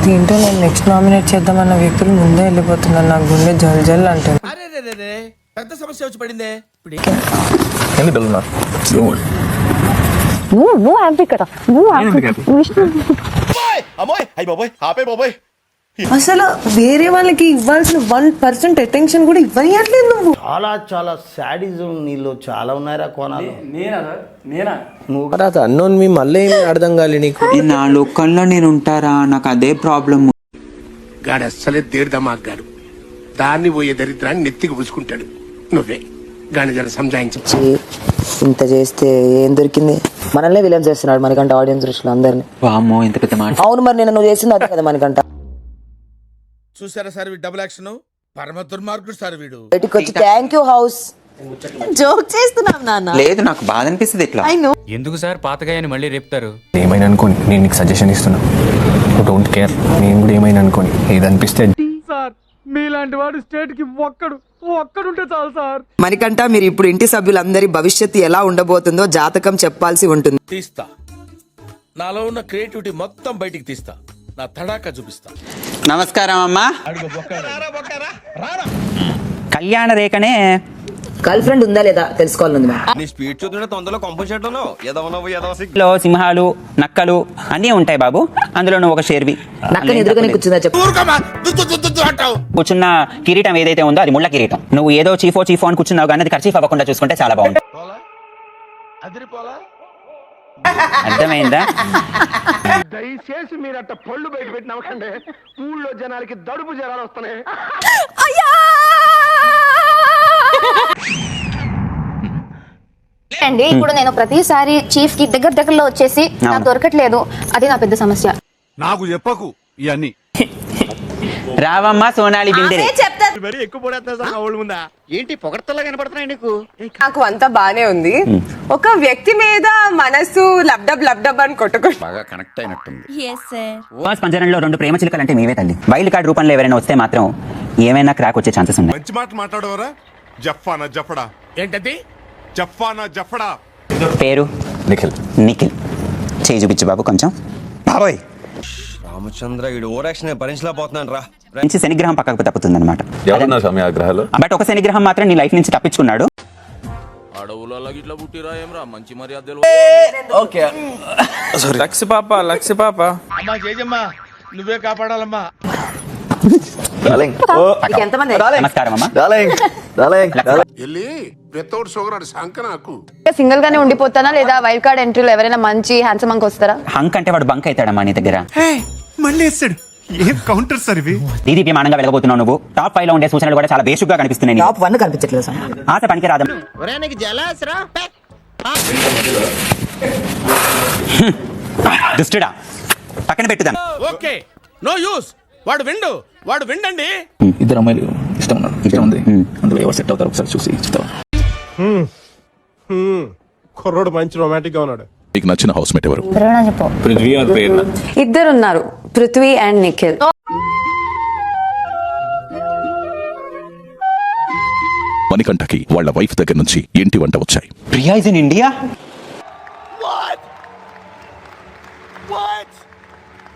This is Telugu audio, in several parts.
దీంట్లో నేను నెక్స్ట్ నామినేట్ చేద్దామన్న వ్యక్తులు ముందే వెళ్ళిపోతున్నారు. నాకు గుండె జల్ జల్ అంటే పెద్ద సమస్య వచ్చి పడిందే. నువ్వు హ్యాపీ కదా, నువ్వు అసలు వేరే వాళ్ళకి ఇవ్వాల్సిన 1% అటెన్షన్ కూడా ఇవ్వట్లేదు నువ్వు. చాలా చాలా సాడిజం నీళ్ళు చాలా ఉన్నారా కోణాలు. అన్నోన్ మీ మళ్ళీ అర్థం కాలే నీకు. నా లోకల్లో నేను ఉంటారా, నాకు అదే ప్రాబ్లమ్. గాడు అస్సలే దేర్దమాగ్గాడు. దాన్ని పోయే దరిద్రాన్ని నెత్తికి పూసుకుంటాడు. నువ్వే గాని జర సంజాయించు. ఇంత చేస్తే ఏం దొరికింది? మనల్ని విలన్ చేస్తున్నాడు మనకంట ఆడియన్స్ దృష్టిలో అందరిని. వామ్మో ఎంత పెద్ద మాట. అవును మరి నేను నువ్వు చేసింది అదే కదా మనకంట. చూసారా సార్ వీడు డబుల్ యాక్షన్, పరమ దుర్మార్గుడు సార్ వీడు. బయటికి వచ్చి థ్యాంక్ యూ హౌస్ జోక్ చేస్తున్నాం నాన్న. లేదు నాకు బాధ అనిపిస్తుంది ఇట్లా. ఎందుకు సార్ పాతగాయని మళ్ళీ రేపుతారు? ఏమైనా అనుకోని నేను నీకు సజెషన్ ఇస్తున్నా, డోంట్ కేర్. నేను కూడా ఏమైనా అనుకోని ఏది అనిపిస్తే. సార్ మీలాంటి వాడు స్టేట్ కి ఒక్కడుంటే చాలు సార్. మనకంట మీరు ఇప్పుడు ఇంటి సభ్యులందరి భవిష్యత్తు ఎలా ఉండబోతుందో జాతకం చెప్పాల్సి ఉంటుంది. తీస్తా, నాలో ఉన్న క్రియేటివిటీ మొత్తం బయటికి తీస్తా, నా తడాకా చూపిస్తా. నమస్కారం అమ్మా. కళ్యాణ రేఖనే గర్ల్ ఫ్రెండ్ ఉందా లేదా తెలుసుకోవాలని నీ స్పీడ్ చూస్తుంటే తొందరలో కంపోజిషన్లో లో సింహాలు నక్కలు అన్నీ ఉంటాయి బాబు. అందులో నువ్వు ఒక షేర్వి. నక్కని ఎదురుగానే కూర్చుందా చెప్పు. కూర్చున్న కిరీటం ఏదైతే ఉందో అది ముళ్ళ కిరీటం. నువ్వు ఏదో చీఫో అని కూర్చున్నావు కానీ అది ఖర్చీఫ్ అవ్వకుండా చూసుకుంటే చాలా బాగుంటుంది. అర్థమైందా? దయచేసి మీరు అట్ట పళ్ళు బయట పెట్టినవ్వకండి. ఊళ్ళో జనాలకి దడుపు జనాలు వస్తున్నాయి. అండి ఇప్పుడు నేను ప్రతిసారి చీఫ్ కి దగ్గరలో వచ్చేసి నాకు దొరకట్లేదు, అది నా పెద్ద సమస్య. నాకు చెప్పకు ఇవన్నీ. రావమ్మా సోనాలి బిందె. ఏంటి పొగడతలా కనపడుతున్నాయి నీకు? నాకు అంతా బానే ఉంది. ఒక వ్యక్తి మీద మనసు లబ్డబ్ అని కొట్టుకుంటా. బాగా కనెక్ట్ అయినట్టుంది. పంజరంలో 2 ప్రేమ చిలుకలు అంటే మీవే తల్లి. వైల్డ్ కార్డ్ రూపంలో ఎవరైనా వస్తే మాత్రం ఏమైనా క్రాక్ వచ్చే ఛాన్సెస్ ఉన్నాయి. మంచి మాట మాట్లాడవరా? జఫానా జఫడా. ఏంటది? జఫానా జఫడా. పేరు నిఖిల్. నిఖిల్. చేయి చూపించు బాబు కొంచెం. బాబోయ్ రామచంద్ర వీడు ఓవర్ యాక్షన్ భరించలేకపోతున్నాను రా. నుంచి శనిగ్రహం పక్కకు తప్పుతుంది అనమాట. బట్ ఒక శనిగ్రహం మాత్రం నీ లైఫ్ నుంచి తప్పించుకున్నాడు. మంచి మర్యాదలు. లక్ష్య పాప నువ్వే కాపాడాలమ్మా. నమస్కారం అమ్మా. సింగిల్ గానే ఉండిపోతానా లేదా వైల్డ్ కార్డ్ ఎంట్రీలో ఎవరైనా మంచి హ్యాండ్సమ్ అంక్ వస్తారా? హంక్ అంటే వాడు బంక్ అవుతాడమ్మా నీ దగ్గర. మళ్ళీ వేస్తాడు. ఏం కౌంటర్ సార్ ఇవి? దీదీప్యమానంగా వెలగబోతున్నావు నువ్వు. టాప్ 5 లో ఉండే సూచనలు కూడా చాలా బేసిక్ గా కనిపిస్తున్నాయి. టాప్ 1 కనిపించట్లేదు సార్. ఆశ పనికి రాదం. దుష్టుడా పక్కన పెట్టుదాం. Okay no use. వాడు విండండి. ఇద్దరు అమ్మాయిలు ఇష్టం ఉంది, అందులో ఎవరు సెట్ అవుతారు ఒకసారి చూసి చెప్తావా? కుర్రోడు మంచి రొమాంటిక్ గా ఉన్నాడు. మీకు నచ్చిన హౌస్ మేట్ ఎవరు? పృథ్వీ ఆర్ ప్రేరణ? ఇద్దరు ఉన్నారు, పృథ్వీ అండ్ నిఖిల్. మణికంఠకి వాళ్ళ వైఫ్ దగ్గర నుంచి ఇంటి వంట వచ్చాయి. Priya is in India.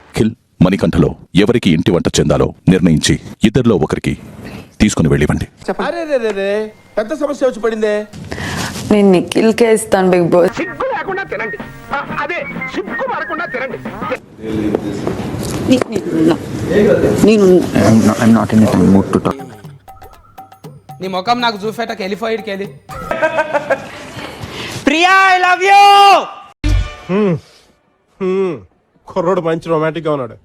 Nikhil మణికంఠలో ఎవరికి ఇంటి వంట చెందాలో నిర్ణయించి ఇద్దరిలో ఒకరికి తీసుకుని వెళ్ళివ్వండి. పెద్ద సమస్య వచ్చి పడిందే. నేను నిఖిల్ కే ఇస్తాను బిగ్ బాస్. సిగ్గు లేకుండా తినండి. అదే సిగ్గు పడకుండా తినండి. నీ ముఖం నాకు చూపేటకి వెళ్ళిపోయిడికి వెళ్ళి. Priya I love you. కుర్రోడు మంచి రొమాంటిక్ గా ఉన్నాడు.